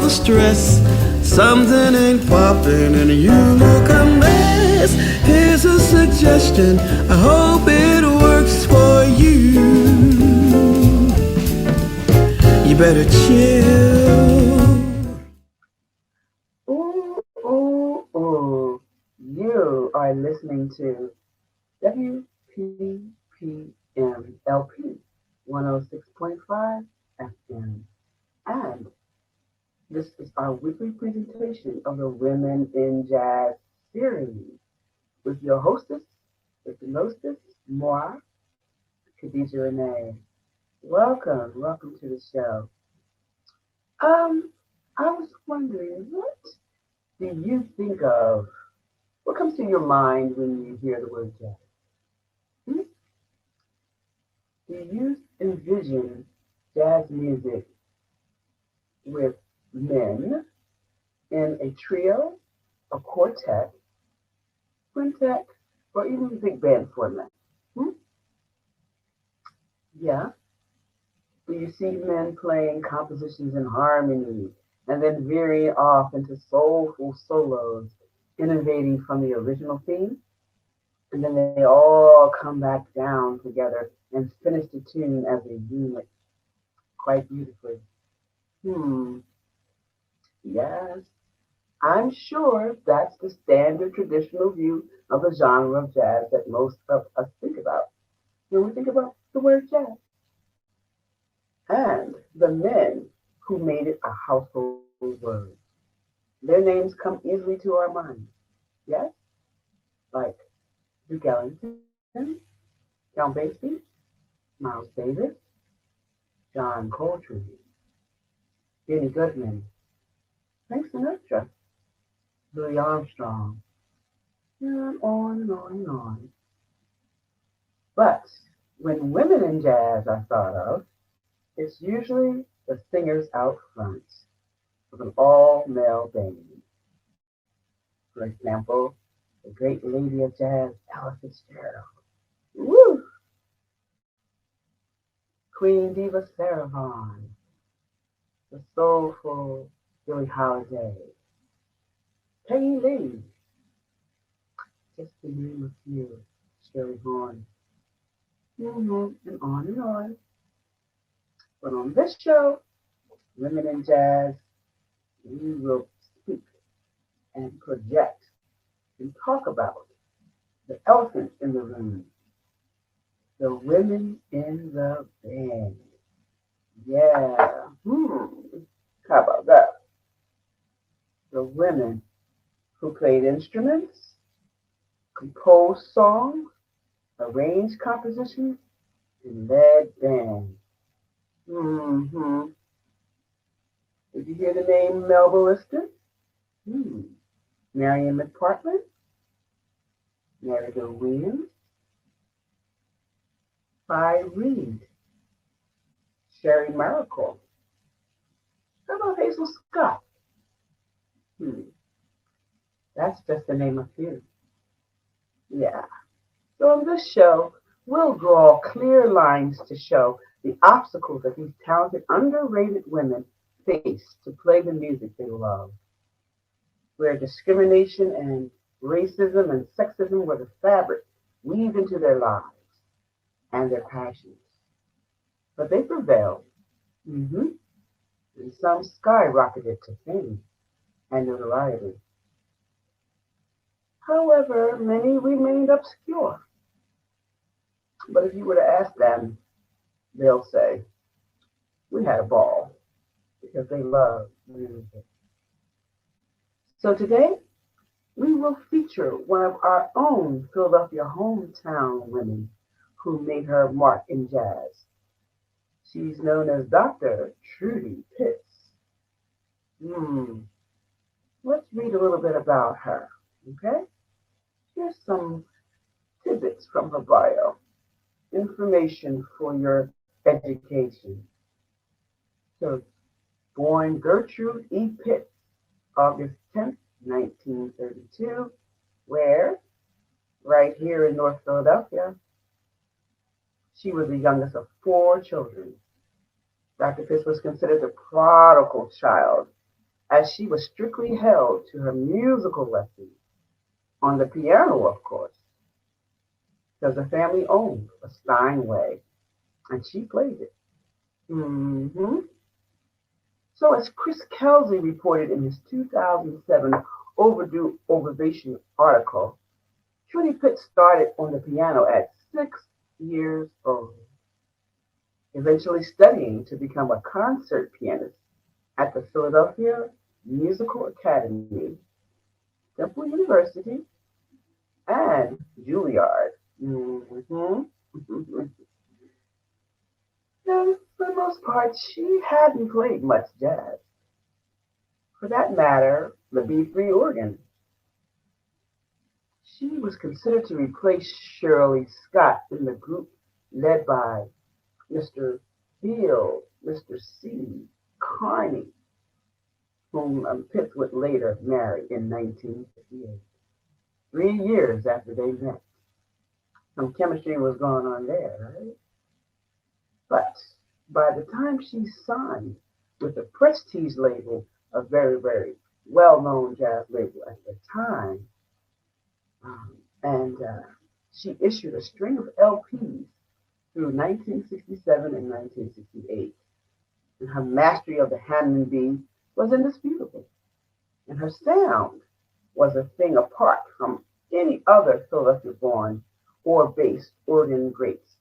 stress. Something ain't popping and you look a mess. Here's a suggestion, I hope it works for you. You better chill. Ooh, ooh, ooh. You are listening to WPPM LP 106.5 FM. And this is our weekly presentation of the Women in Jazz series with your hostess, with the hostess, moi, Khadija Renee. Welcome to the show. Um, I was wondering, what do you think of? What comes to your mind when you hear the word jazz? Hmm? Do you envision jazz music with men in a trio, a quartet, quintet, or even big band format? Hmm? Yeah. Do you see men playing compositions in harmony and then veering off into soulful solos, innovating from the original theme? And then they all come back down together and finish the tune as a unit quite beautifully. Hmm, yes, I'm sure that's the standard traditional view of the genre of jazz that most of us think about when we think about the word jazz. And the men who made it a household word. Their names come easily to our minds. Yes? Like Duke Ellington, Count Basie, Miles Davis, John Coltrane, Benny Goodman, Frank Sinatra, Louis Armstrong, and on and on and on. But when women in jazz are thought of, it's usually the singers out front of an all-male band. For example, the great lady of jazz, Ella Fitzgerald. Woo! Queen Diva Sarah Vaughan, the soulful Billie Holiday, Peggy Lee, just to name a few, Shirley Horn, and on and on. But on this show, Women in Jazz, we will speak and project and talk about the elephant in the room, the women in the band. Yeah. How about that? The women who played instruments, composed songs, arranged compositions, and led bands. Mm-hmm. Did you hear the name Melba Lister? Hmm. Marion McPartland, Marigold Williams, Vi Reed, Sherry Maricle. How about Hazel Scott? Hmm. That's just to name a few. Yeah. So on this show, we'll draw clear lines to show the obstacles that these talented, underrated women face to play the music they love, where discrimination and racism and sexism were the fabric weaved into their lives and their passions. But they prevailed, hmm and some skyrocketed to fame and notoriety. However, many remained obscure. But if you were to ask them, they'll say, we had a ball because they love music. So today, we will feature one of our own Philadelphia hometown women who made her mark in jazz. She's known as Dr. Trudy Pitts. Hmm, let's read a little bit about her, okay? Here's some tidbits from her bio, information for your education. So, born Gertrude E. Pitts, August 10th, 1932, where? Right here in North Philadelphia. She was the youngest of four children. Dr. Pitts was considered the prodigal child as she was strictly held to her musical lessons on the piano, of course, because the family owned a Steinway, and she played it. hmm So, as Chris Kelsey reported in his 2007 Overdue Ovation article, Trudy Pitts started on the piano at 6 years old, eventually studying to become a concert pianist at the Philadelphia Musical Academy, Temple University, and Juilliard. hmm And for the most part, she hadn't played much jazz. For that matter, the B3 organ. She was considered to replace Shirley Scott in the group led by Mr. Field, Mr. C. Carney, whom Pitts would later marry in 1958, 3 years after they met. Some chemistry was going on there, right? But by the time she signed with the Prestige label, a very, very well-known jazz label at the time, and she issued a string of LPs through 1967 and 1968. And her mastery of the Hammond B was indisputable. And her sound was a thing apart from any other Philadelphia born or based organ greats.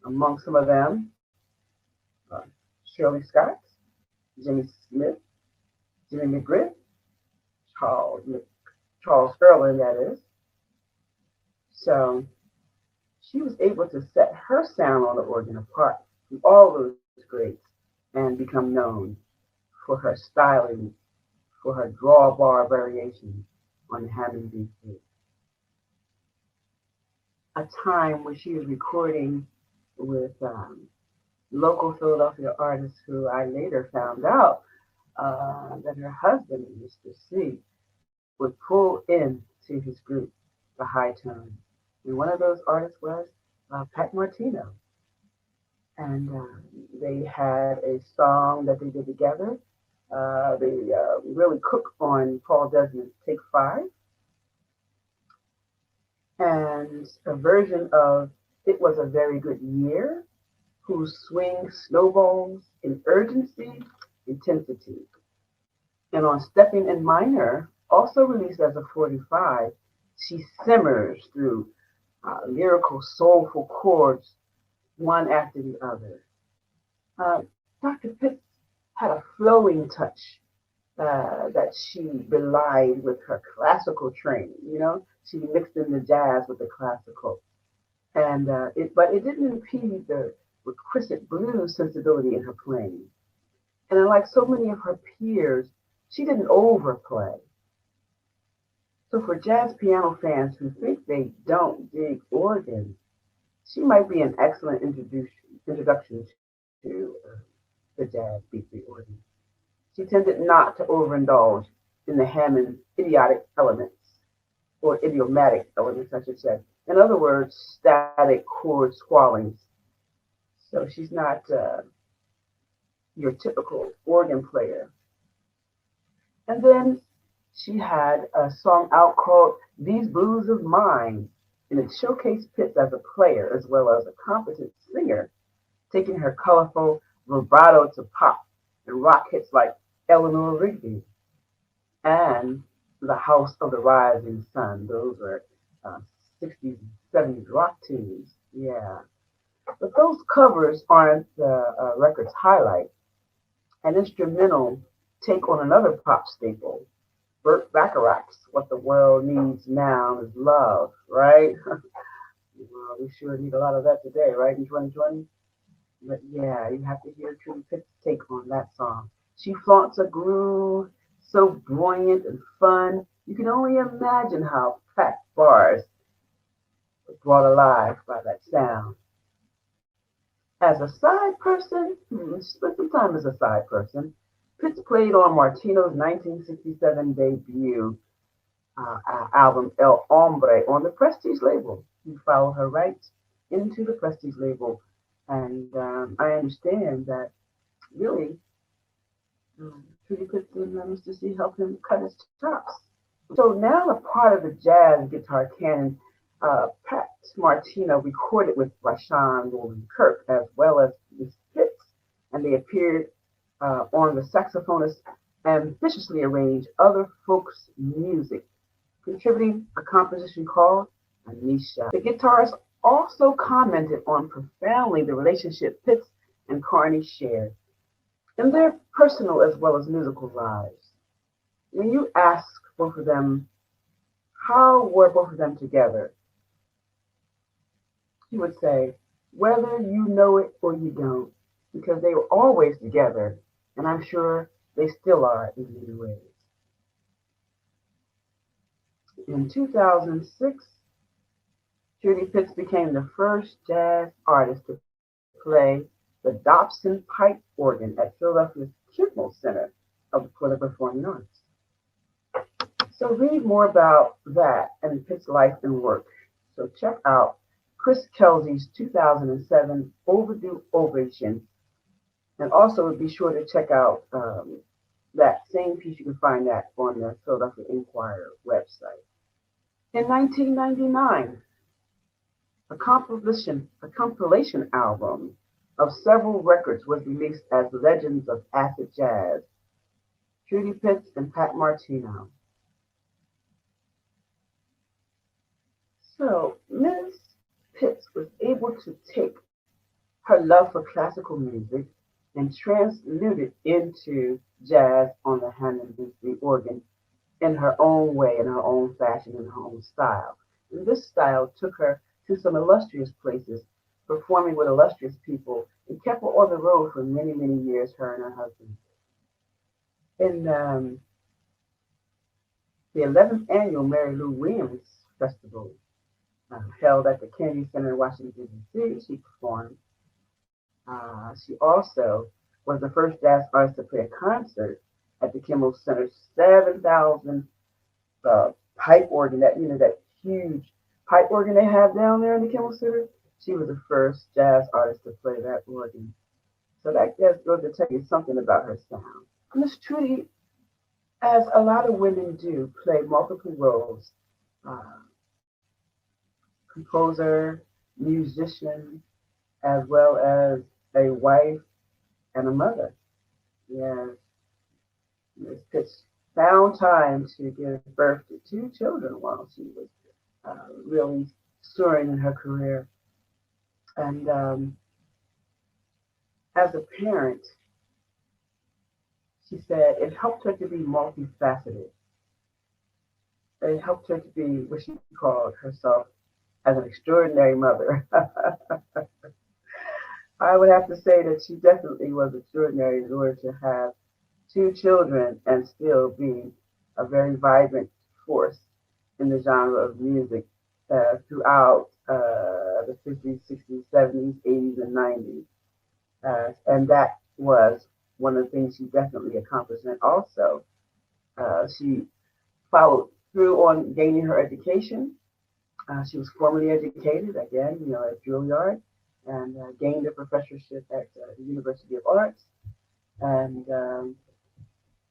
Among some of them, uh, Shirley Scott, Jimmy Smith, Jimmy McGriff, Charles, Charles Sterling, that is. So she was able to set her sound on the organ apart from all those greats and become known for her styling, for her drawbar variations on the Hammond B3. A time when she was recording with local Philadelphia artists who I later found out that her husband, Mr. C, would pull into his group, the High Tone. And one of those artists was Pat Martino. And they had a song that they did together. They really cook on Paul Desmond's Take Five, and a version of It Was a Very Good Year, whose swing snowballs in urgency, intensity. And on Stepping in Minor, also released as a 45, she simmers through lyrical, soulful chords, one after the other. Dr. Pitts had a flowing touch that she belied with her classical training. You know, she mixed in the jazz with the classical, and but it didn't impede the requisite blues sensibility in her playing. And unlike so many of her peers, she didn't overplay. So for jazz piano fans who think they don't dig organs, she might be an excellent introduction to the jazz B3 organ. She tended not to overindulge in the Hammond idiotic elements, or idiomatic elements, I should say. In other words, static chord swallowings. So she's not your typical organ player. And then she had a song out called These Blues of Mine, and it showcased Pitts as a player as well as a competent singer, taking her colorful vibrato to pop and rock hits like Eleanor Rigby and The House of the Rising Sun. Those were 60s and 70s rock tunes. Yeah. But those covers aren't the record's highlight. An instrumental take on another pop staple, Burt Bacharach's What the World Needs Now is Love, right? Well, we sure need a lot of that today, right, in 2020? But yeah, you have to hear Trudy Pitts' take on that song. She flaunts a groove so buoyant and fun, you can only imagine how packed bars were brought alive by that sound. As a side person, spent some time as a side person, Pitts played on Martino's 1967 debut album El Hombre on the Prestige label. He followed her right into the Prestige label, and I understand that really Trudy Pitts and Mr. C helped him cut his chops. So now a part of the jazz guitar canon, Pat Martino recorded with Rashawn Roland Kirk as well as Miss Pitts, and they appeared on the saxophonist ambitiously arranged other folks' music, contributing a composition called Anisha. The guitarist also commented on profoundly the relationship Pitts and Carney shared in their personal as well as musical lives. When you ask both of them, how were both of them together? He would say, whether you know it or you don't, because they were always together, and I'm sure they still are in many ways. In 2006, Trudy Pitts became the first jazz artist to play the Dobson pipe organ at Philadelphia's Kimmel Center for the Performing Arts. So read more about that and Pitt's life and work. So check out Chris Kelsey's 2007 Overdue Ovation. And also be sure to check out that same piece. You can find that on the Philadelphia Inquirer website. In 1999, a compilation album of several records was released as Legends of Acid Jazz, Trudy Pitts and Pat Martino. So Ms. Pitts was able to take her love for classical music and transmute it into jazz on the Hammond-B organ in her own way, in her own fashion, in her own style. And this style took her to some illustrious places, performing with illustrious people, and kept her on the road for many, many years, her and her husband. In the 11th annual Mary Lou Williams Festival, held at the Kennedy Center in Washington, D.C., she performed. She also was the first jazz artist to play a concert at the Kimmel Center's 7,000 pipe organ, that huge pipe organ they have down there in the Kimmel Center. She was the first jazz artist to play that organ. So that just goes to tell you something about her sound. Miss Trudy, as a lot of women do, play multiple roles. Composer, musician, as well as a wife and a mother. Yes, Ms. Pitts found time to give birth to 2 children while she was really soaring in her career. And as a parent, she said it helped her to be multifaceted. It helped her to be what she called herself as an extraordinary mother. I would have to say that she definitely was extraordinary in order to have 2 children and still be a very vibrant force in the genre of music throughout the 50s, 60s, 70s, 80s, and 90s. And that was one of the things she definitely accomplished. And also, she followed through on gaining her education. She was formally educated, again, at Juilliard, and gained a professorship at the University of Arts. And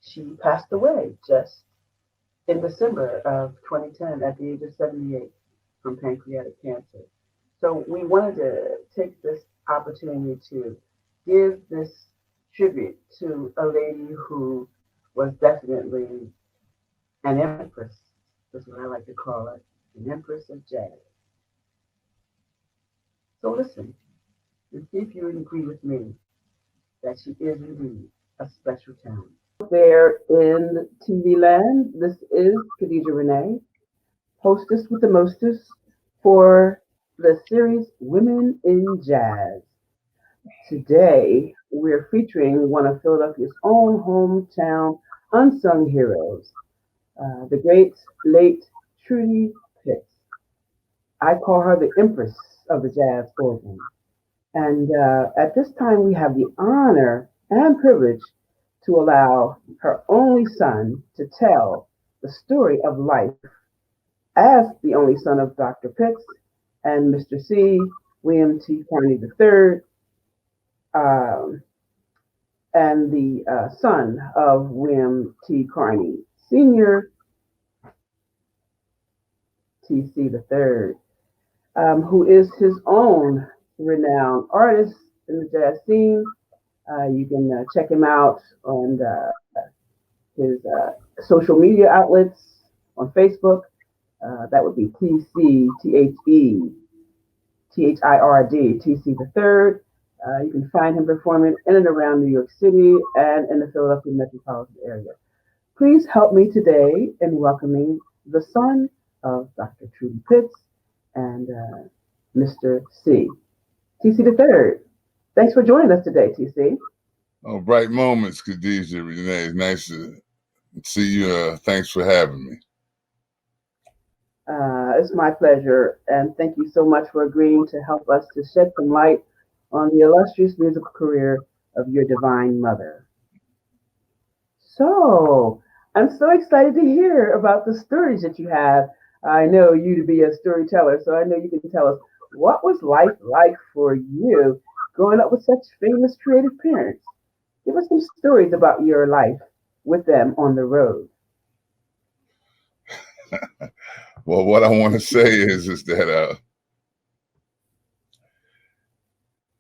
she passed away just in December of 2010 at the age of 78 from pancreatic cancer. So we wanted to take this opportunity to give this tribute to a lady who was definitely an empress. That's what I like to call her, an empress of jazz. So listen, and see if you agree with me that she is indeed a special talent. There in TV land, this is Khadija Renee, hostess with the mostest for the series Women in Jazz. Today, we're featuring one of Philadelphia's own hometown unsung heroes, the great late Trudy Pitts. I call her the Empress of the Jazz organ. And at this time, we have the honor and privilege to allow her only son to tell the story of life as the only son of Dr. Pitts and Mr. C. William T. Carney III, and the son of William T. Carney Sr., TC the third, who is his own renowned artist in the jazz scene. You can check him out on his social media outlets on Facebook. That would be TC the third. You can find him performing in and around New York City and in the Philadelphia metropolitan area. Please help me today in welcoming the son of Dr. Trudy Pitts and Mr. C. TC the third. Thanks for joining us today, TC. Oh, bright moments, Khadija. Renee, nice to see you. Thanks for having me. It's my pleasure, and thank you so much for agreeing to help us to shed some light on the illustrious musical career of your divine mother. So, I'm so excited to hear about the stories that you have. I know you to be a storyteller, so I know you can tell us what was life like for you growing up with such famous creative parents. Give us some stories about your life with them on the road. Well, what I want to say is that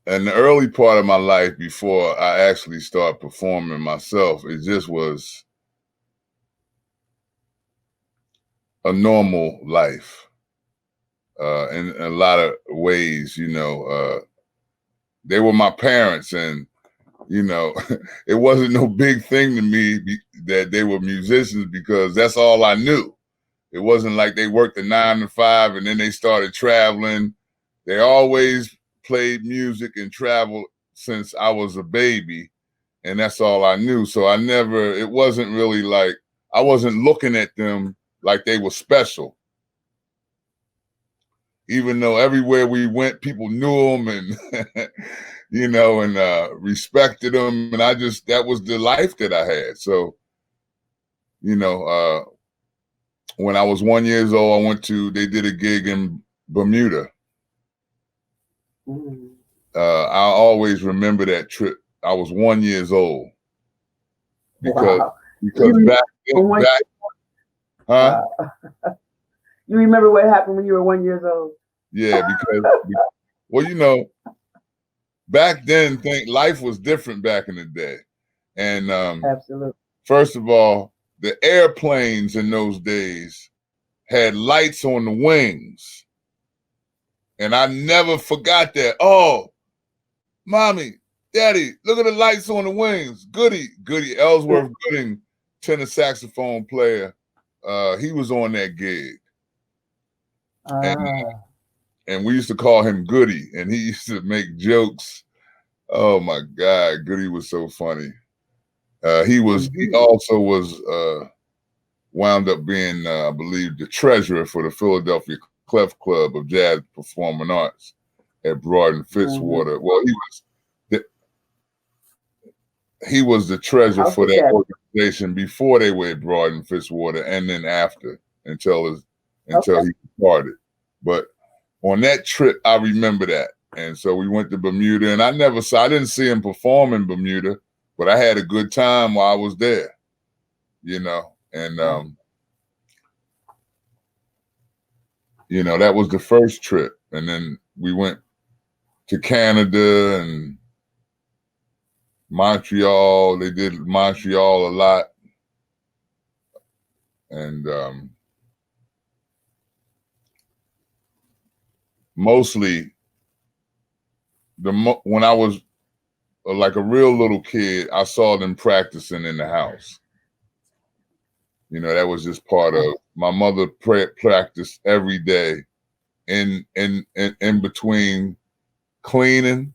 in the early part of my life, before I actually started performing myself, it just was a normal life in a lot of ways. They were my parents, and it wasn't no big thing to me that they were musicians, because that's all I knew. It wasn't like they worked a 9 to 5 and then they started traveling. They always played music and traveled since I was a baby, and that's all I knew. So it wasn't really like, I wasn't looking at them like they were special. Even though everywhere we went, people knew them and, respected them. And that was the life that I had. So, when I was 1 year old, they did a gig in Bermuda. I always remember that trip. I was 1 year old. Because back huh? You remember what happened when you were 1 year old? Yeah, because back then life was different back in the day. And absolutely. First of all, the airplanes in those days had lights on the wings. And I never forgot that. Oh, Mommy, Daddy, look at the lights on the wings. Goody Ellsworth Gooding, tenor saxophone player. He was on that gig. And we used to call him Goody, and he used to make jokes. Oh my God, Goody was so funny. He also was wound up being, I believe, the treasurer for the Philadelphia Clef Club of Jazz Performing Arts at Broad and Fitzwater. Well, he was the treasurer for that organization before they were at Broad and Fitzwater, and then after until he departed. But on that trip, I remember that. And so we went to Bermuda, and I didn't see him perform in Bermuda, but I had a good time while I was there, and that was the first trip. And then we went to Canada and Montreal. They did Montreal a lot. And mostly when I was like a real little kid, I saw them practicing in the house. That was just part of my mother practiced every day in between cleaning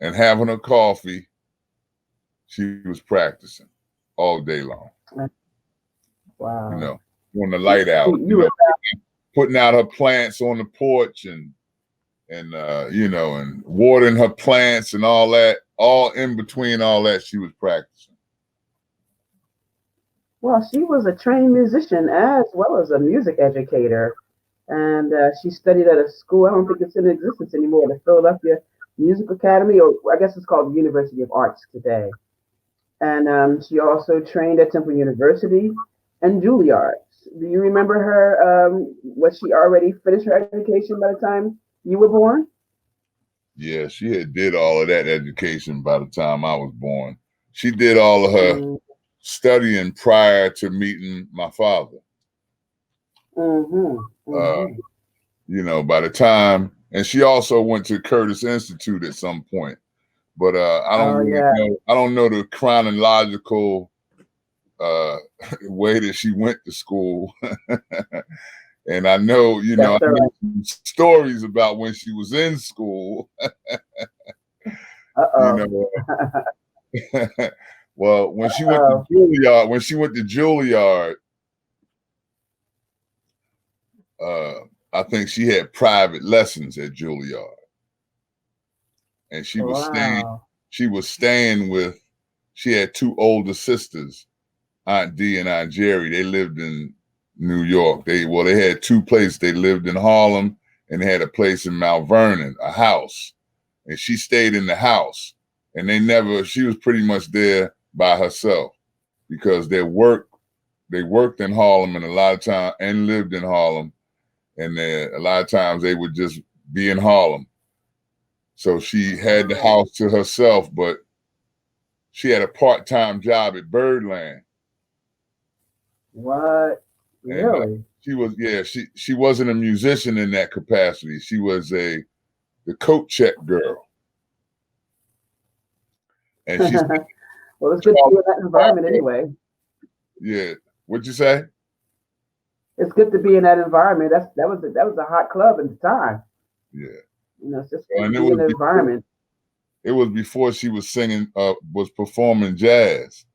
and having her coffee. She was practicing all day long. Wow. When the light out, putting out her plants on the porch and watering her plants and all that, all in between all that, she was practicing. Well, she was a trained musician as well as a music educator. And she studied at a school, I don't think it's in existence anymore, the Philadelphia Music Academy, or I guess it's called the University of Arts today. And she also trained at Temple University and Juilliard. Do you remember her? Was she already finished her education by the time you were born? Yeah, she had did all of that education by the time I was born. She did all of her Mm, studying prior to meeting my father. mm-hmm, Uh, mm-hmm. by the time, and she also went to Curtis Institute at some point. But I don't Oh really yeah, know. I don't know the chronological uh, way that she went to school. And I know, that's I all know right. some stories about when she was in school. Uh You oh. know, well, Oh. When she went to Juilliard, uh, I think she had private lessons at Juilliard, and Wow. she was staying with. She had two older sisters, Aunt Dee and Aunt Jerry. They lived in New York. They had two places. They lived in Harlem and they had a place in Mount Vernon, a house. And she stayed in the house. And she was pretty much there by herself because they worked in Harlem and a lot of time and lived in Harlem. And a lot of times they would just be in Harlem. So she had the Oh, house to herself, but she had a part-time job at Birdland. what? And Really? she wasn't a musician in that capacity. She was the coat check girl. And she said, Well, it's good to be in that environment anyway. yeah, what'd you say? It's good to be in that environment. That was a hot club at the time. Yeah. It's just good to And be in the environment. it was before she was was performing jazz.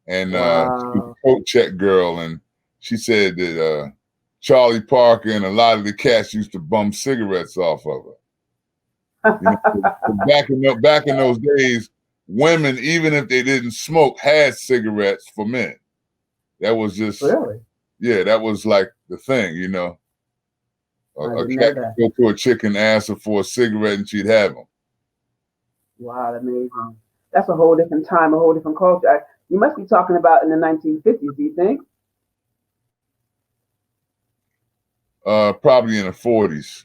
And she was Wow. a coat check girl. And she said that Charlie Parker and a lot of the cats used to bum cigarettes off of her. Back in those days, women, even if they didn't smoke, had cigarettes for men. That was just, Really? that was like the thing, I A didn't know cat that. could go to a chick and ask her for a cigarette and she'd have them. Wow, amazing. That's a whole different time, a whole different culture. You must be talking about in the 1950s, do you think? Probably in the 40s,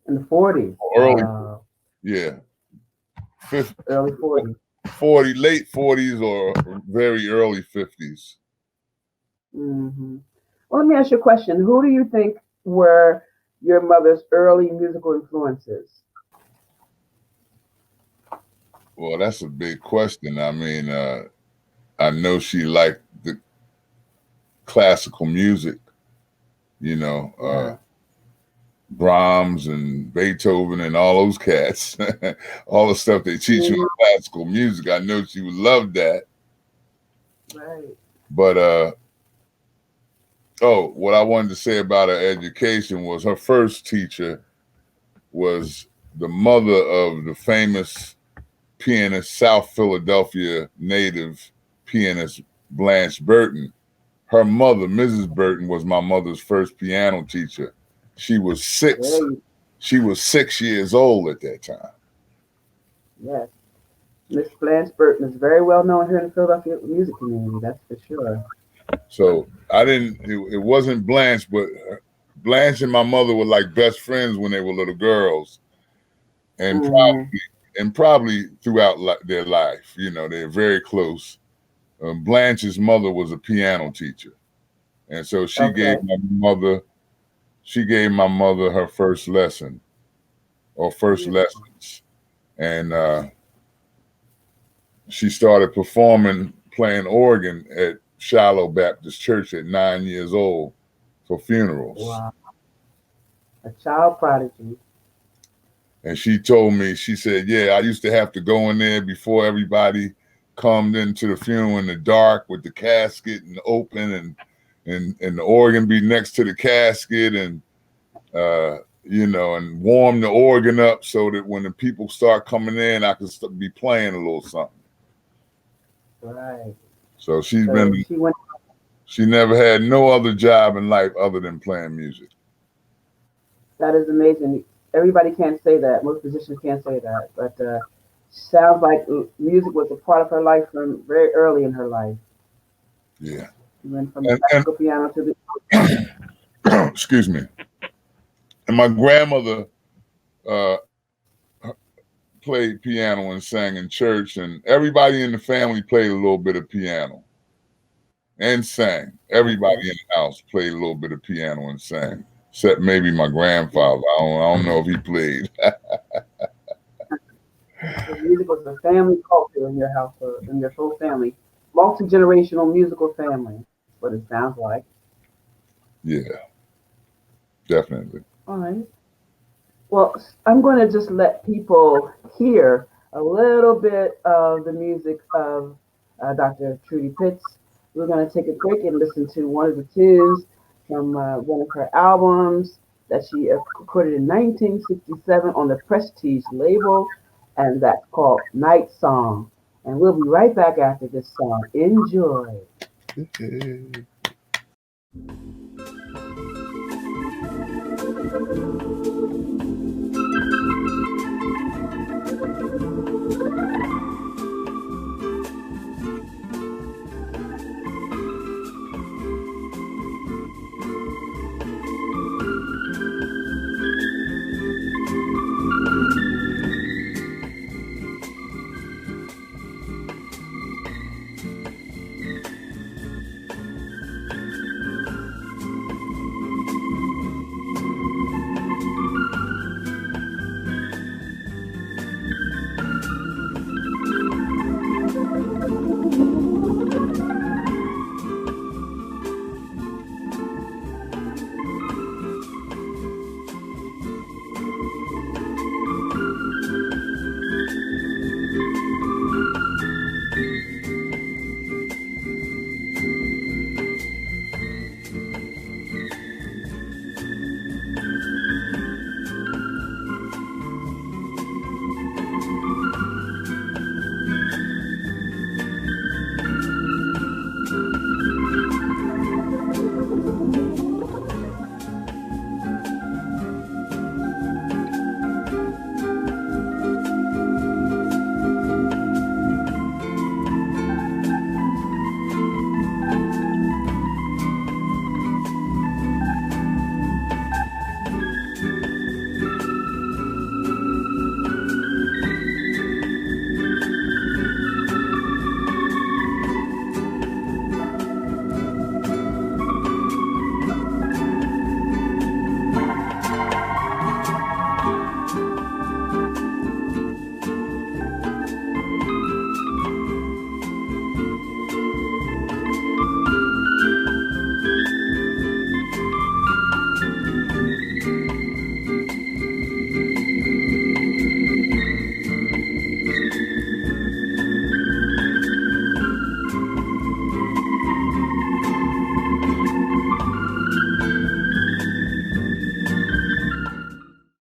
In the 40s. early, Wow. yeah, 50, Early 40s. 40, late 40s or very early 50s. Hmm. Well, let me ask you a question. Who do you think were your mother's early musical influences? Well, that's a big question. I mean, I know she liked the classical music, you know, Yeah. Brahms and Beethoven and all those cats, all the stuff they teach you Mhm. in classical music. I know she would love that. Right. But what I wanted to say about her education was her first teacher was the mother of the famous pianist, South Philadelphia native pianist Blanche Burton. Her mother, Mrs. Burton, was my mother's first piano teacher. She was six. Very, She was 6 years old at that time. yes. Miss Blanche Burton is very well known here in the Philadelphia music community, that's for sure. So I didn't. It wasn't Blanche, but Blanche and my mother were like best friends when they were little girls, and Hmm. probably throughout their life. They're very close. Blanche's mother was a piano teacher, and so Okay. she gave my mother her first lesson or first Beautiful. lessons, and she started playing organ at Shiloh Baptist Church at 9 years old for funerals. Wow. A child prodigy. And she told me, she said, yeah, I used to have to go in there before everybody come into the funeral in the dark with the casket and open and the organ be next to the casket and and warm the organ up so that when the people start coming in, I could be playing a little something. Right. So So she went. she never had no other job in life other than playing music. That is amazing. Everybody can't say that. Most musicians can't say that. But Sounds like music was a part of her life from very early in her life. Yeah. She went from the And classical piano to the excuse me. And my grandmother uh, played piano and sang in church, and everybody in the family played a little bit of piano and sang. Everybody in the house played a little bit of piano and sang, except maybe my grandfather. I don't know if he played. so music was a family culture in your household, in your whole family. Multi generational musical family. That's what it sounds like. Yeah, definitely. All right. Well, I'm going to just let people hear a little bit of the music of Dr. Trudy Pitts. We're going to take a break and listen to one of the tunes from one of her albums that she recorded in 1967 on the Prestige label, and that's called Night Song. And we'll be right back after this song. Enjoy.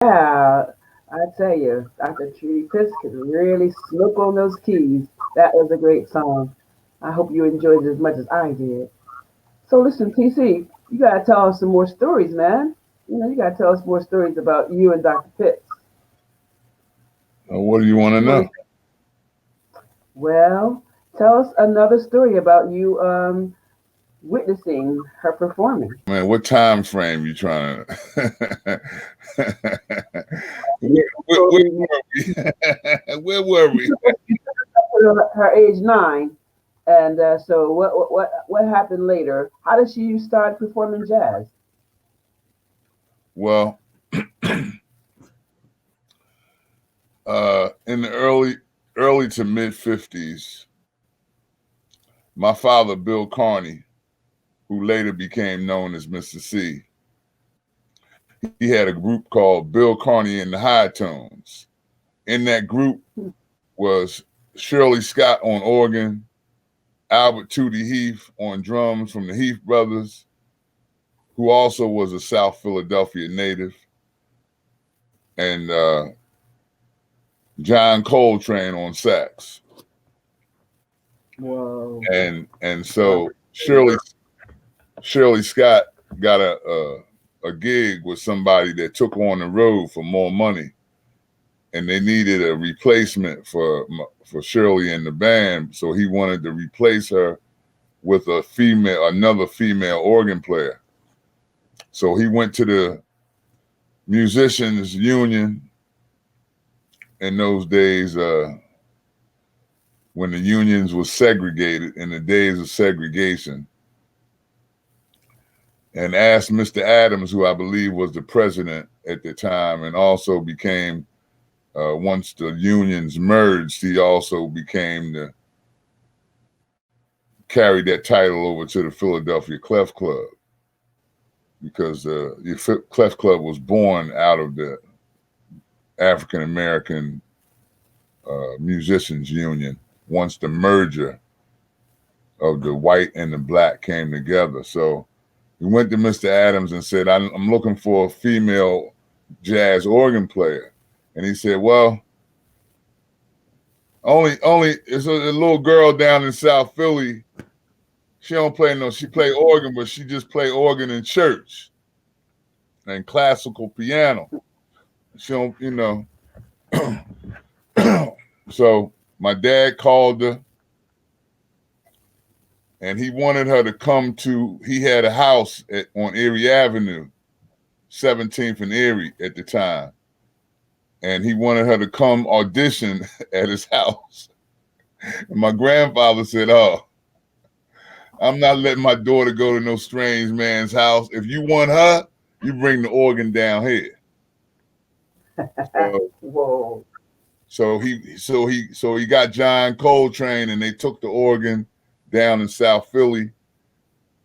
Yeah, I tell you, Dr. Trudy Pitts could really smoke on those keys. That was a great song. I hope you enjoyed it as much as I did. So listen, TC, you gotta tell us some more stories, man. You gotta tell us more stories about you and Dr. Pitts. What do you want to You want know? to? Well, tell us another story about you witnessing her performing. Man, what time frame you trying to? You Where told me were we? Where were we? you took her age 9, and so what happened later? How did she start performing jazz? Well, in the early to mid 50s, my father, Bill Carney, who later became known as Mr. C, he had a group called Bill Carney and the High Tones. In that group was Shirley Scott on organ, Albert Tootie Heath on drums from the Heath Brothers, who also was a South Philadelphia native, and John Coltrane on sax. Whoa. And so Shirley Scott got a gig with somebody that took her on the road for more money. and they needed a replacement for Shirley in the band. So he wanted to replace her with another female organ player. So he went to the musicians union in those days, when the unions were segregated, in the days of segregation, and asked Mr. Adams, who I believe was the president at the time, and also became, once the unions merged, he also became carried that title over to the Philadelphia Clef Club, because the Clef Club was born out of the African American Musicians Union once the merger of the white and the black came together. So we went to Mr. Adams and said, I'm looking for a female jazz organ player. And he said, well, only it's a little girl down in South Philly. She don't play she play organ, but she just play organ in church and classical piano. She don't, So my dad called her, and he wanted her to come he had a house on Erie Avenue, 17th and Erie at the time. And he wanted her to come audition at his house. And my grandfather said, oh, I'm not letting my daughter go to no strange man's house. If you want her, you bring the organ down here. Whoa. So he got John Coltrane, and they took the organ down in South Philly.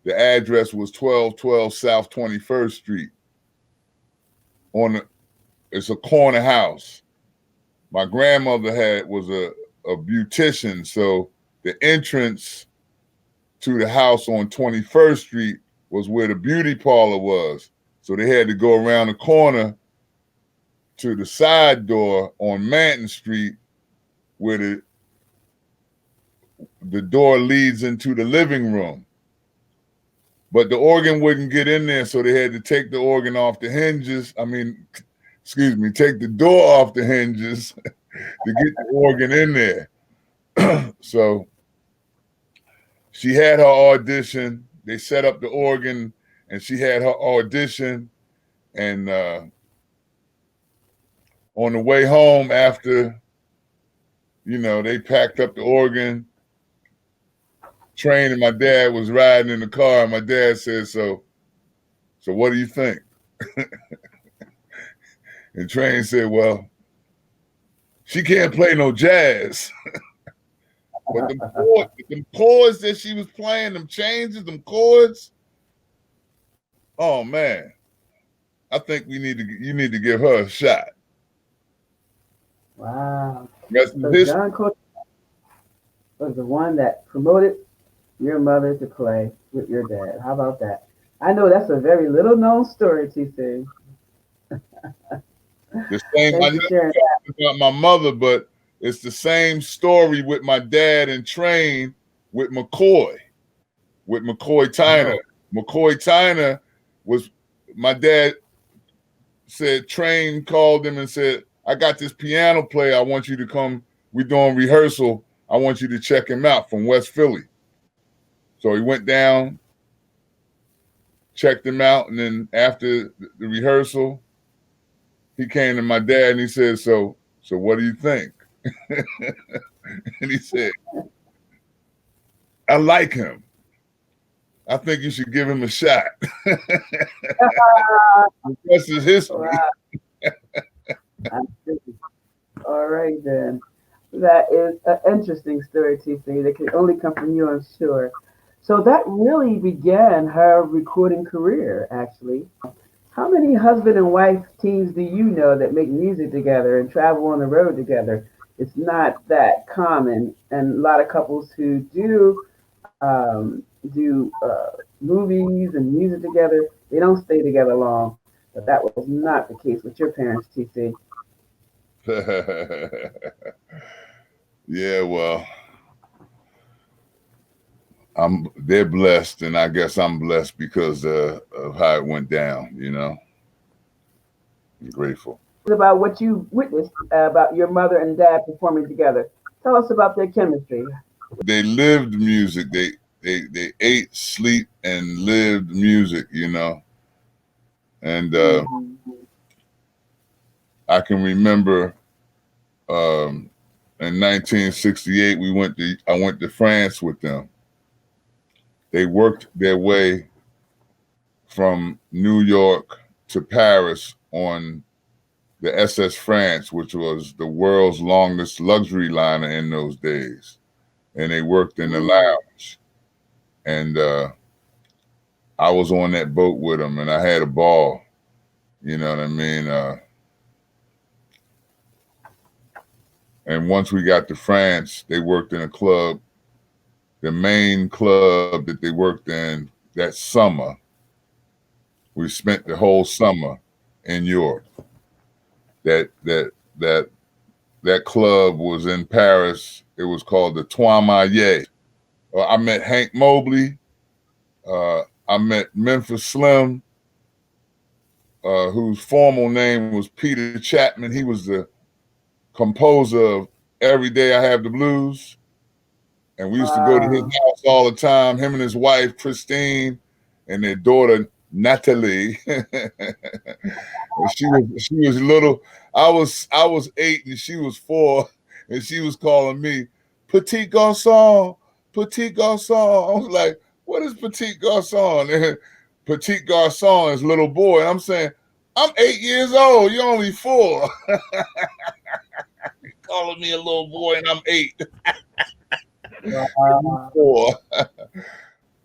The address was 1212 South 21st Street. It's a corner house. My grandmother was a beautician, so the entrance to the house on 21st Street was where the beauty parlor was. So they had to go around the corner to the side door on Manton Street, where the door leads into the living room. But the organ wouldn't get in there, so they had to take the organ off the hinges. Take the door off the hinges to get the organ in there. So she had her audition. They set up the organ, and she had her audition. And on the way home after, they packed up the organ, Train and my dad was riding in the car, and my dad said, so what do you think? And Train said, well, she can't play no jazz. But the chords that she was playing, them changes, them chords, oh man, I think you need to give her a shot. Wow. So John Coltrane was the one that promoted your mother to play with your dad. How about that? I know that's a very little known story, TC. The same, I never talked about my mother, but it's the same story with my dad and Train with McCoy Tyner. McCoy Tyner was, my dad said, Train called him and said, I got this piano player. I want you to come. We're doing rehearsal. I want you to check him out from West Philly. So he went down, checked him out, and then after the rehearsal, he came to my dad and he said, so what do you think? And he said, I like him. I think you should give him a shot. The rest is history. All right, then. That is an interesting story, TC. That can only come from you, I'm sure. So that really began her recording career, actually. How many husband and wife teams do you know that make music together and travel on the road together? It's not that common. And a lot of couples who do movies and music together, they don't stay together long. But that was not the case with your parents, TC. Yeah, well, they're blessed, and I guess I'm blessed because of how it went down, I'm grateful. about what you witnessed about your mother and dad performing together. Tell us about their chemistry. They lived music. They ate, sleep, and lived music. You know, and Mhm. I can remember in 1968 I went to France with them. They worked their way from New York to Paris on the SS France, which was the world's longest luxury liner in those days. And they worked in the lounge. And I was on that boat with them, and I had a ball. You know what I mean? And once we got to France, they worked in a club, the main club that they worked in that summer. We spent the whole summer in Europe. That club was in Paris. It was called the Trois Maillots. I met Hank Mobley. I met Memphis Slim, whose formal name was Peter Chapman. He was the composer of Every Day I Have the Blues. And we used to go to his house all the time, him and his wife, Christine, and their daughter, Natalie. she was little. I was 8 and she was 4, and she was calling me Petit Garçon, Petit Garçon. I was like, what is Petit Garçon? And Petit Garçon is little boy. And I'm saying, I'm 8 years old. You're only 4. Calling me a little boy and I'm 8. 4.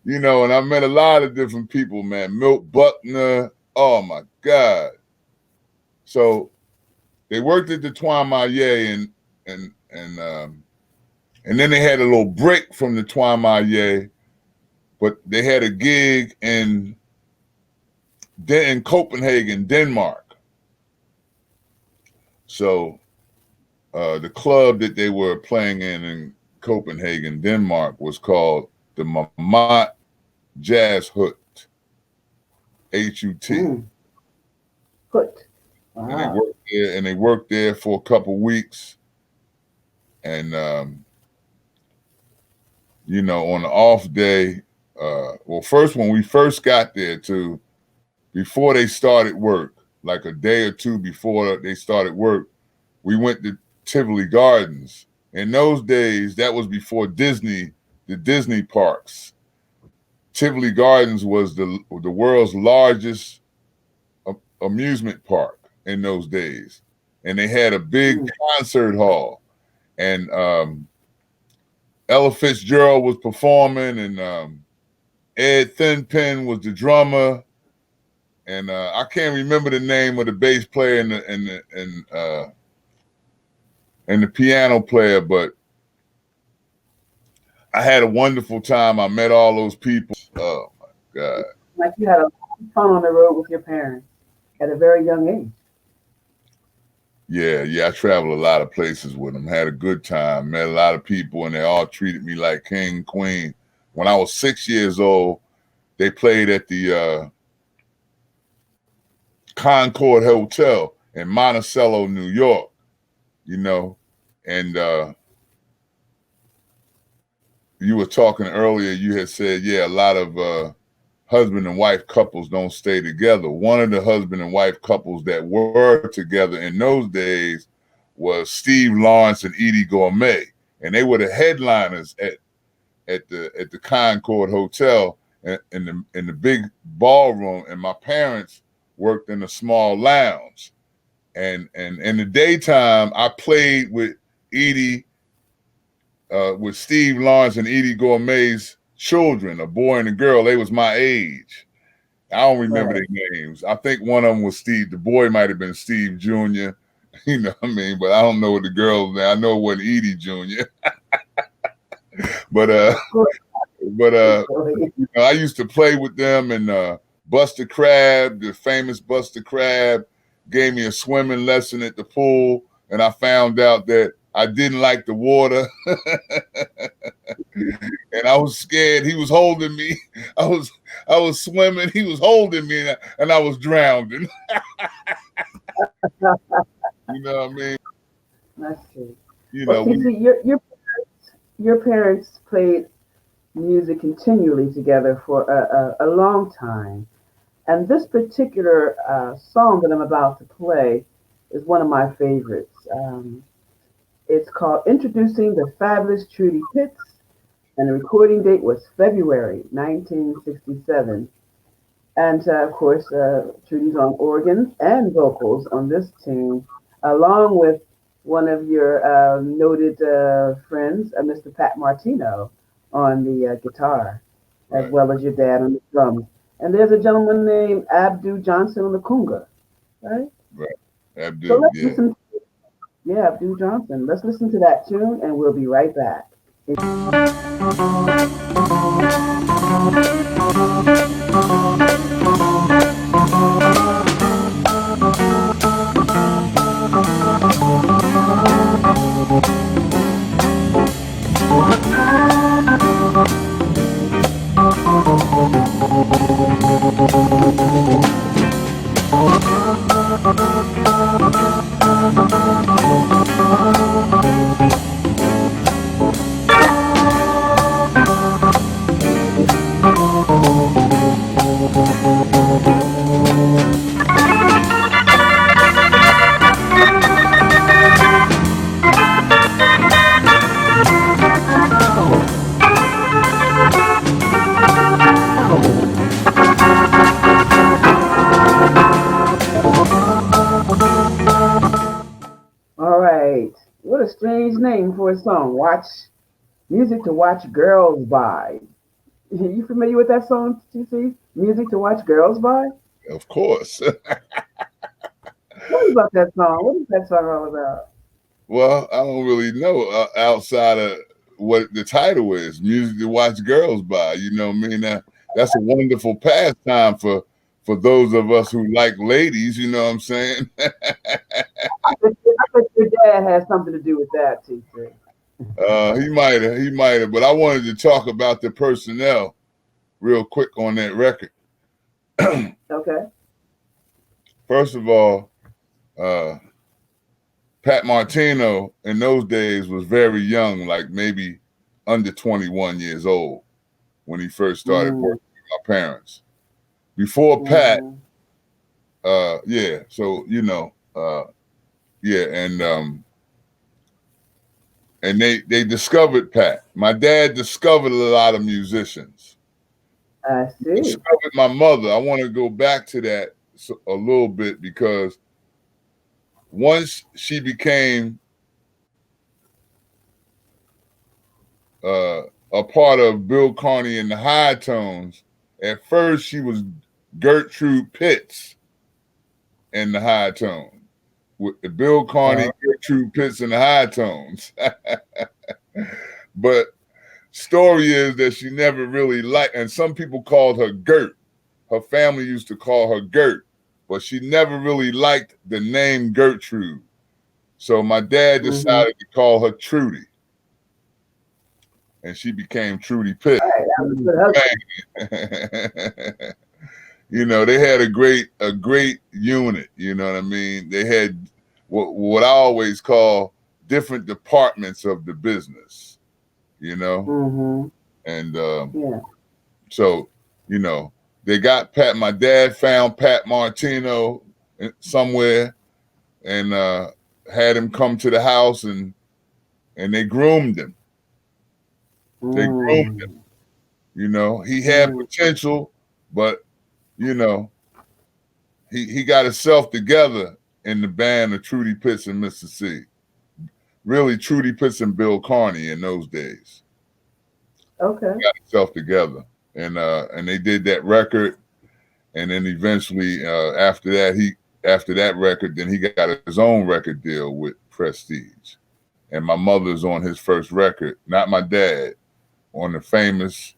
You know, and I met a lot of different people, man. Milt Buckner. Oh my God. So they worked at the Trois Maillots and then they had a little break from the Trois Maillots, but they had a gig in Copenhagen, Denmark. So the club that they were playing in Copenhagen, Denmark, was called the Mammat Jazz Hut, H-U-T. Hut. And they worked there for a couple weeks. And, you know, on the off day, well, first, when we first got there before they started work, like a day or two before they started work, we went to Tivoli Gardens. In those days, that was before the Disney parks. Tivoli Gardens was the world's largest amusement park in those days. And they had a big concert hall. And Ella Fitzgerald was performing, and Ed Thinpen was the drummer. And I can't remember the name of the bass player and the piano player, but I had a wonderful time. I met all those people. Oh my God. Like you had a lot of fun on the road with your parents at a very young age. Yeah, I traveled a lot of places with them. Had a good time, met a lot of people, and they all treated me like king, queen. When I was 6 years old, they played at the Concord Hotel in Monticello, New York, you know, and you were talking earlier, you had said, yeah, a lot of husband and wife couples don't stay together. One of the husband and wife couples that were together in those days was Steve Lawrence and Edie Gourmet. And they were the headliners at the Concord Hotel in the big ballroom. And my parents worked in a small lounge. And in the daytime, I played with Edie, with Steve Lawrence and Edie Gourmet's children, a boy and a girl. They was my age. I don't remember their names. I think one of them was Steve. The boy might have been Steve Jr. You know what I mean? But I don't know what the girl's name. I know it wasn't Edie Jr. But you know, I used to play with them, and Buster Crabbe, the famous Buster Crabbe, gave me a swimming lesson at the pool, and I found out that I didn't like the water. And I was scared. He was holding me. I was swimming. He was holding me, and I was drowning. You know what I mean? That's true. You Well, know, see, your parents played music continually together for a long time. And this particular song that I'm about to play is one of my favorites. It's called Introducing the Fabulous Trudy Pitts, and the recording date was February 1967. And of course, Trudy's on organs and vocals on this tune, along with one of your noted friends, Mr. Pat Martino, on the guitar, as right, well as your dad on the drums. And there's a gentleman named Abdu Johnson on the conga, right? right. So Abdul, let's yeah. listen. Yeah, Abdu Johnson. Let's listen to that tune, and we'll be right back. All right. What a strange name for a song. Watch music to watch girls by. You familiar with that song, TC? Music to watch girls by? Of course. Tell me about that song. What is that song all about? Well, I don't really know outside of what the title is, music to watch girls by. You know what I mean? That's a wonderful pastime for those of us who like ladies. You know what I'm saying? I bet your dad has something to do with that, TC. He might have. But I wanted to talk about the personnel real quick on that record. Okay. First of all, Pat Martino in those days was very young, like maybe under 21 years old when he first started working with my parents. Before Pat, yeah, so you know, yeah, and they discovered Pat. My dad discovered a lot of musicians. I see. Discovered my mother. I want to go back to that a little bit because once she became a part of Bill Carney and the High Tones, at first she was Gertrude Pitts in the High Tone. With Bill Carney, Gertrude Pitts and the High Tones. But story is that she never really liked, and some people called her Gert. Her family used to call her Gert, but she never really liked the name Gertrude. So my dad decided to call her Trudy. And she became Trudy Pitt. You know, they had a great unit, you know what I mean? They had what I always call different departments of the business, you know? And so, you know, they got Pat. My dad found Pat Martino somewhere and had him come to the house and they groomed him. They groomed him. You know, he had potential, but you know, he got himself together in the band of Trudy Pitts and Mr. C. Really, Trudy Pitts and Bill Carney in those days. Okay. He got himself together, and they did that record, and then eventually after that record, then he got his own record deal with Prestige, and my mother's on his first record, not my dad, on the famous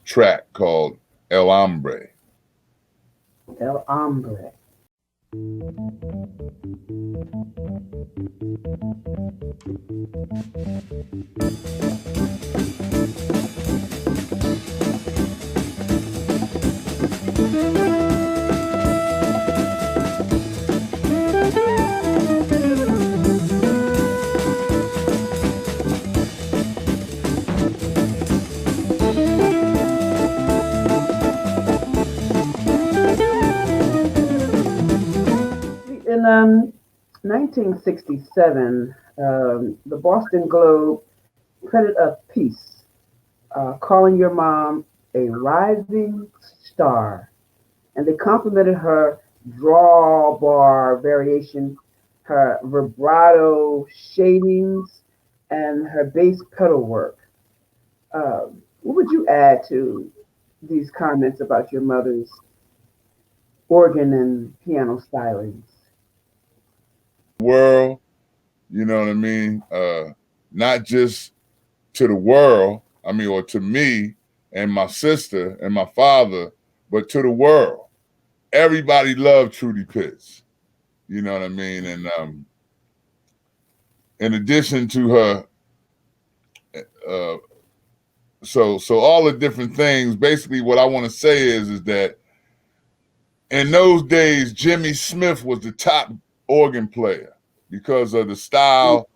track called El Hombre. El Hombre. In 1967, the Boston Globe printed a piece calling your mom a rising star, and they complimented her drawbar variation, her vibrato shadings, and her bass pedal work. What would you add to these comments about your mother's organ and piano stylings? World, you know what I mean? Not just to the world, I mean, or to me and my sister and my father, but to the world. Everybody loved Trudy Pitts. You know what I mean? And in addition to her, uh, so all the different things. Basically, what I want to say is that in those days, Jimmy Smith was the top organ player because of the style.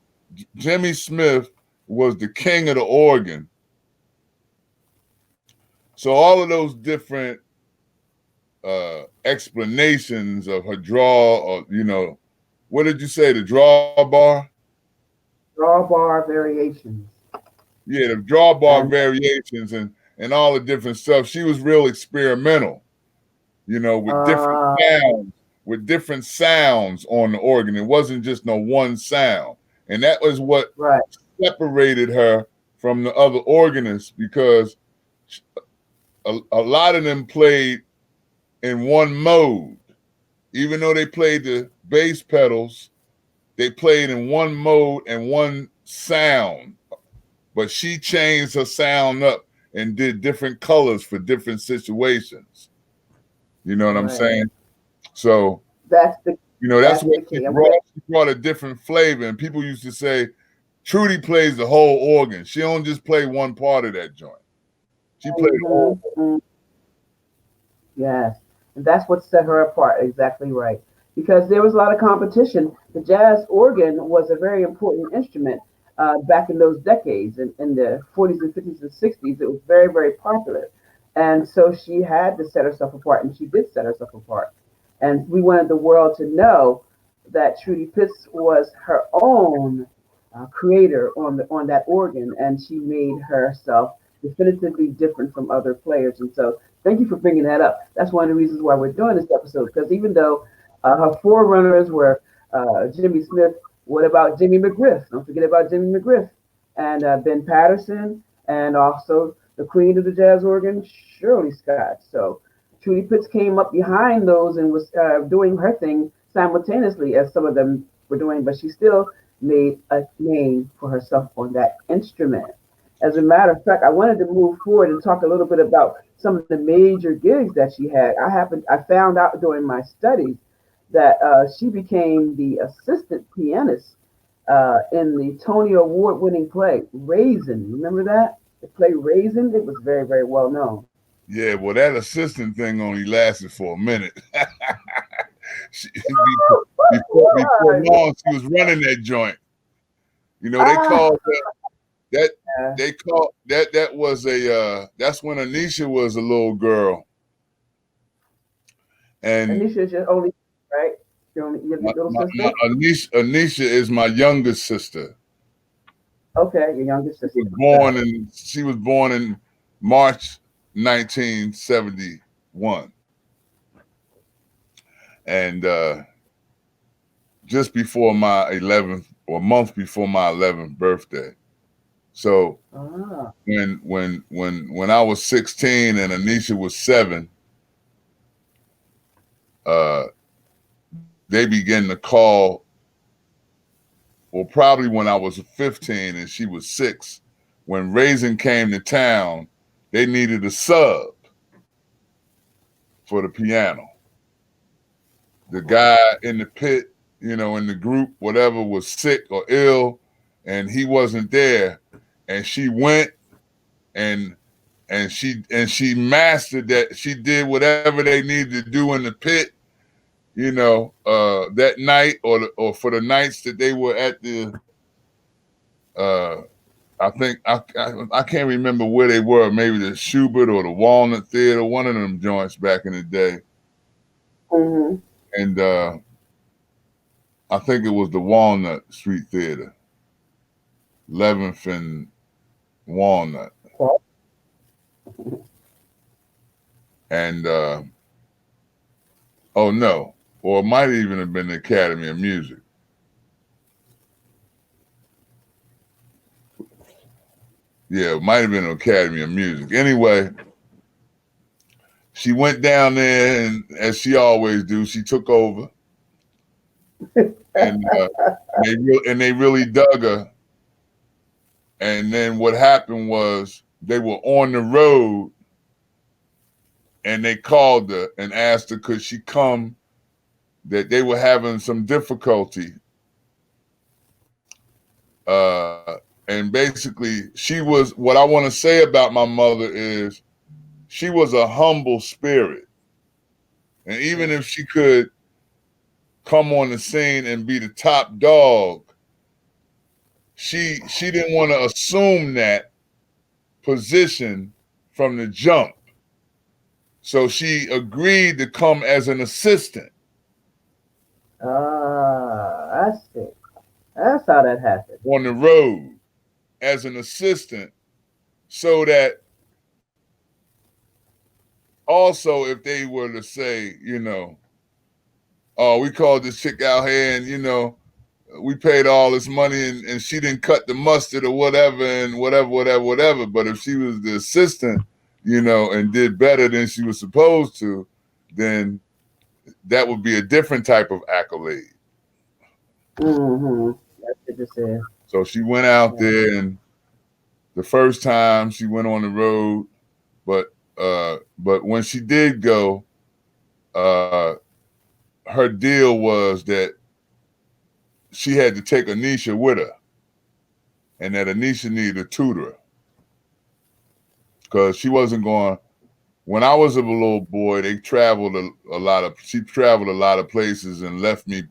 Jimmy Smith was the king of the organ. So all of those different explanations of her draw, or what did you say? The drawbar? Drawbar variations. Yeah, the drawbar And variations and all the different stuff. She was real experimental, with different sounds on the organ. It wasn't just no one sound. And that was what right, separated her from the other organists, because a lot of them played in one mode. Even though they played the bass pedals, they played in one mode and one sound. But she changed her sound up and did different colors for different situations. You know what I'm right. saying? So, That's the that's that's what the she key. brought a different flavor. And people used to say, Trudy plays the whole organ. She don't just play one part of that joint. She played the whole organ. Yes, and that's what set her apart. Exactly right. Because there was a lot of competition. The jazz organ was a very important instrument back in those decades. In the 40s and 50s and 60s, it was very, very popular. And so she had to set herself apart, and she did set herself apart. And we wanted the world to know that Trudy Pitts was her own creator on that organ, and she made herself definitively different from other players. And so, thank you for bringing that up. That's one of the reasons why we're doing this episode, because even though her forerunners were Jimmy Smith, what about Jimmy McGriff? Don't forget about Jimmy McGriff and Ben Patterson, and also the queen of the jazz organ, Shirley Scott. So Trudy Pitts came up behind those and was doing her thing simultaneously as some of them were doing, but she still made a name for herself on that instrument. As a matter of fact, I wanted to move forward and talk a little bit about some of the major gigs that she had. I found out during my studies that she became the assistant pianist in the Tony Award-winning play Raisin. Remember that? The play Raisin? It was very, very well known. Yeah, well, that assistant thing only lasted for a minute. Before long, she was running that joint. They called that. They called that was that's when Anisha was a little girl. And Anisha's your only, right? Your little sister? Anisha is my youngest sister. Okay, your youngest sister. She was born in March 1971. And just before my 11th, or a month before my 11th birthday. So when I was 16 and Anisha was 7, they began to call, well, probably when I was 15 and she was 6, when Raisin came to town, they needed a sub for the piano. The guy in the pit, in the group, whatever, was sick or ill, and he wasn't there. And she went and she mastered that. She did whatever they needed to do in the pit, that night or for the nights that they were at the I think I can't remember where they were, maybe the Schubert or the Walnut Theater, one of them joints back in the day. Mm-hmm. And I think it was the Walnut Street Theater, 11th and Walnut. Well, And oh no, or it might even have been the Academy of Music. Yeah, it might have been the Academy of Music. Anyway, she went down there, and as she always do, she took over, and they really dug her. And then what happened was they were on the road, and they called her and asked her could she come. That they were having some difficulty, and basically, she was. What I want to say about my mother is, she was a humble spirit. And even if she could come on the scene and be the top dog, she didn't want to assume that position from the jump. So she agreed to come as an assistant. I see. That's how that happened. On the road as an assistant, so that also if they were to say, oh, we called this chick out here and, we paid all this money and she didn't cut the mustard or whatever and whatever. But if she was the assistant, and did better than she was supposed to, then that would be a different type of accolade. Mm-hmm. That's what you said. So she went out there, and the first time she went on the road, but when she did go, her deal was that she had to take Anisha with her, and that Anisha needed a tutor because she wasn't going. When I was a little boy, they traveled she traveled a lot of places and left me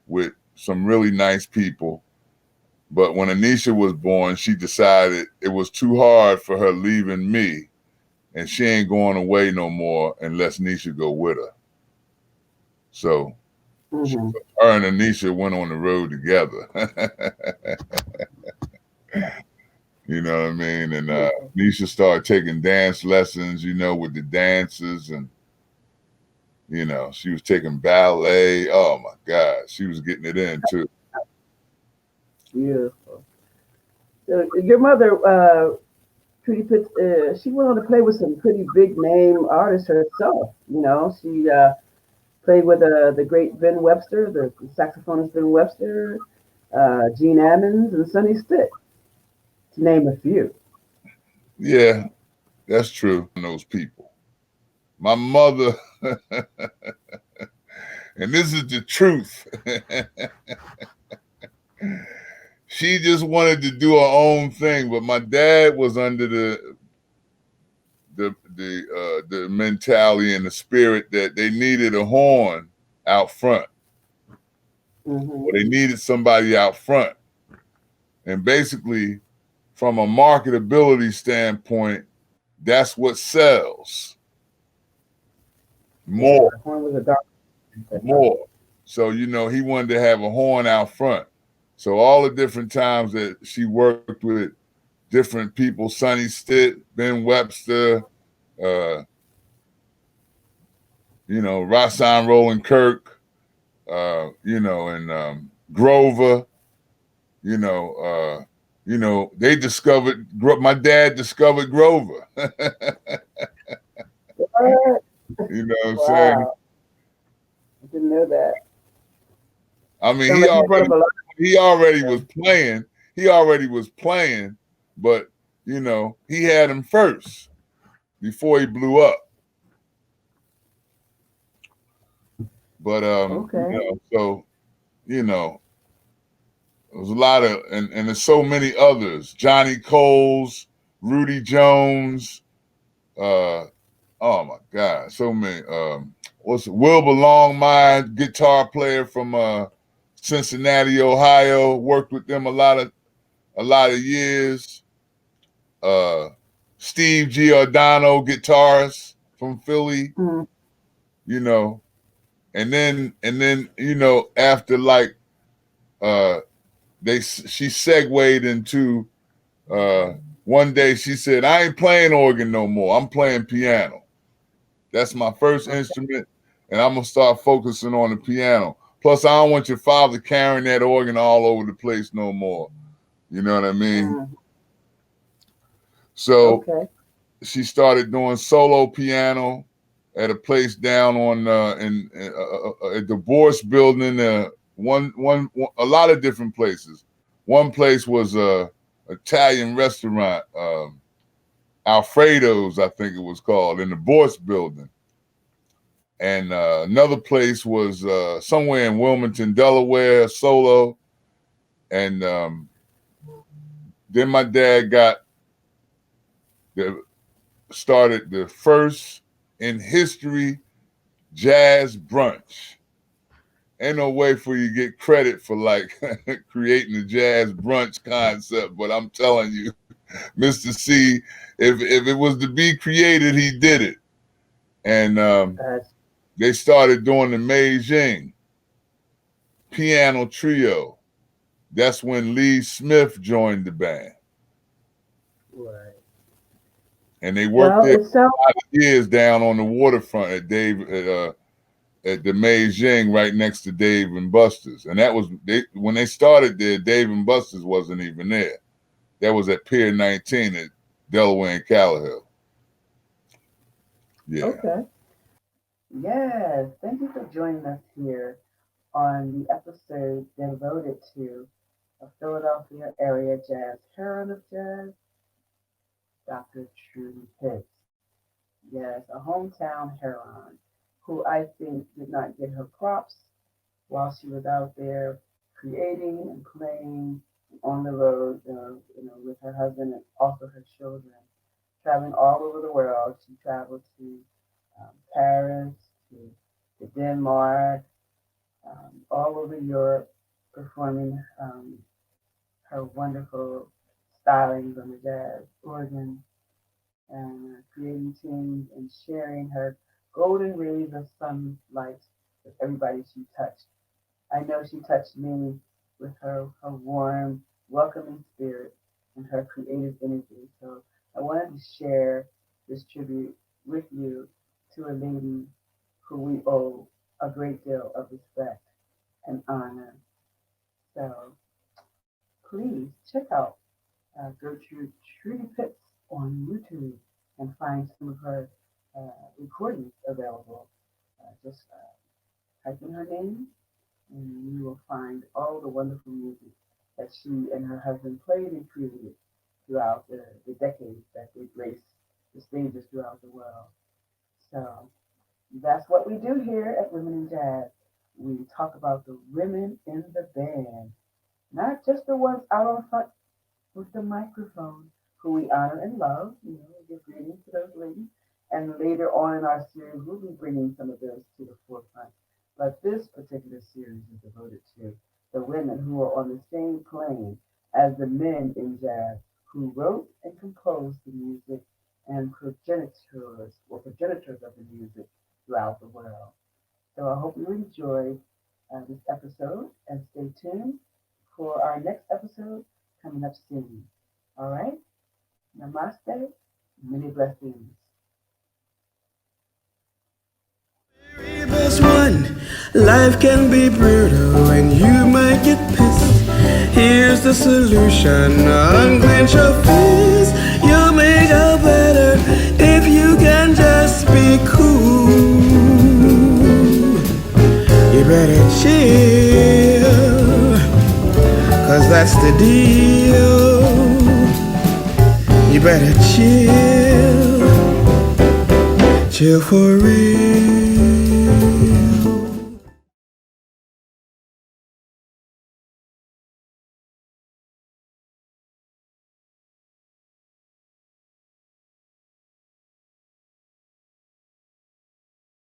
with some really nice people. But when Anisha was born, she decided it was too hard for her leaving me, and she ain't going away no more unless Anisha go with her. So her and Anisha went on the road together. You know what I mean? And Anisha started taking dance lessons, with the dancers, and she was taking ballet. Oh my God, she was getting it in too. Beautiful. Your mother, Trudy Pitts, she went on to play with some pretty big name artists herself. She played with the great Ben Webster, the saxophonist Ben Webster, Gene Ammons, and Sonny Stitt, to name a few. Yeah, that's true. Those people. My mother, and this is the truth. She just wanted to do her own thing, but my dad was under the mentality and the spirit that they needed a horn out front. Or they needed somebody out front. And basically, from a marketability standpoint, that's what sells. More. So, he wanted to have a horn out front. So all the different times that she worked with different people, Sonny Stitt, Ben Webster, Rahsaan Roland Kirk, and Grover, they discovered, my dad discovered Grover. You know what I'm saying? I didn't know that. I mean, he already was playing. He already was playing, but he had him first before he blew up. But so there was a lot of, and there's so many others. Johnny Coles, Rudy Jones. Oh my God, so many. Wilbur Longmire, guitar player from Cincinnati, Ohio. Worked with them a lot of years. Steve Giordano, guitarist from Philly. And then after like she segued into one day she said, I ain't playing organ no more. I'm playing piano. That's my first instrument, and I'm gonna start focusing on the piano. Plus, I don't want your father carrying that organ all over the place no more. You know what I mean? So she started doing solo piano at a place down on at the Bourse Building. A lot of different places. One place was a Italian restaurant, Alfredo's, I think it was called, in the Bourse Building. And another place was somewhere in Wilmington, Delaware, solo. And then my dad started the first in history jazz brunch. Ain't no way for you to get credit for like creating the jazz brunch concept, but I'm telling you, Mr. C, if it was to be created, he did it. And they started doing the Mei Jing piano trio. That's when Lee Smith joined the band. Right. And they worked there for 5 years down on the waterfront at the Mei Jing, right next to Dave and Buster's. And that was when they started there, Dave and Buster's wasn't even there. That was at Pier 19 at Delaware and Callawhill. Yeah. Okay. Yes. Thank you for joining us here on the episode devoted to a Philadelphia area jazz heroine of jazz, Dr. Trudy Pitts. Yes, a hometown heroine who I think did not get her props while she was out there creating and playing on the road, with her husband and also her children, traveling all over the world. She traveled to Paris, to Denmark, all over Europe, performing her wonderful stylings on the jazz organ, and creating tunes and sharing her golden rays of sunlight with everybody she touched. I know she touched me with her warm, welcoming spirit and her creative energy. So I wanted to share this tribute with you to a lady who we owe a great deal of respect and honor. So please check out Gertrude Trudy Pitts on YouTube and find some of her recordings available. Just type in her name and you will find all the wonderful music that she and her husband played and created throughout the decades that they graced the stages throughout the world. So that's what we do here at Women in Jazz. We talk about the women in the band, not just the ones out on front with the microphone, who we honor and love. We give greetings to those ladies. And later on in our series, we'll be bringing some of those to the forefront. But this particular series is devoted to the women who are on the same plane as the men in jazz, who wrote and composed the music and progenitors of the music throughout the world. So I hope you enjoyed this episode and stay tuned for our next episode coming up soon. All right? Namaste. Many blessings. Best one, life can be brutal and you might get pissed. Here's the solution, unclench your fist. You'll make it better if you can just be cool. You better chill, cause that's the deal. You better chill for real.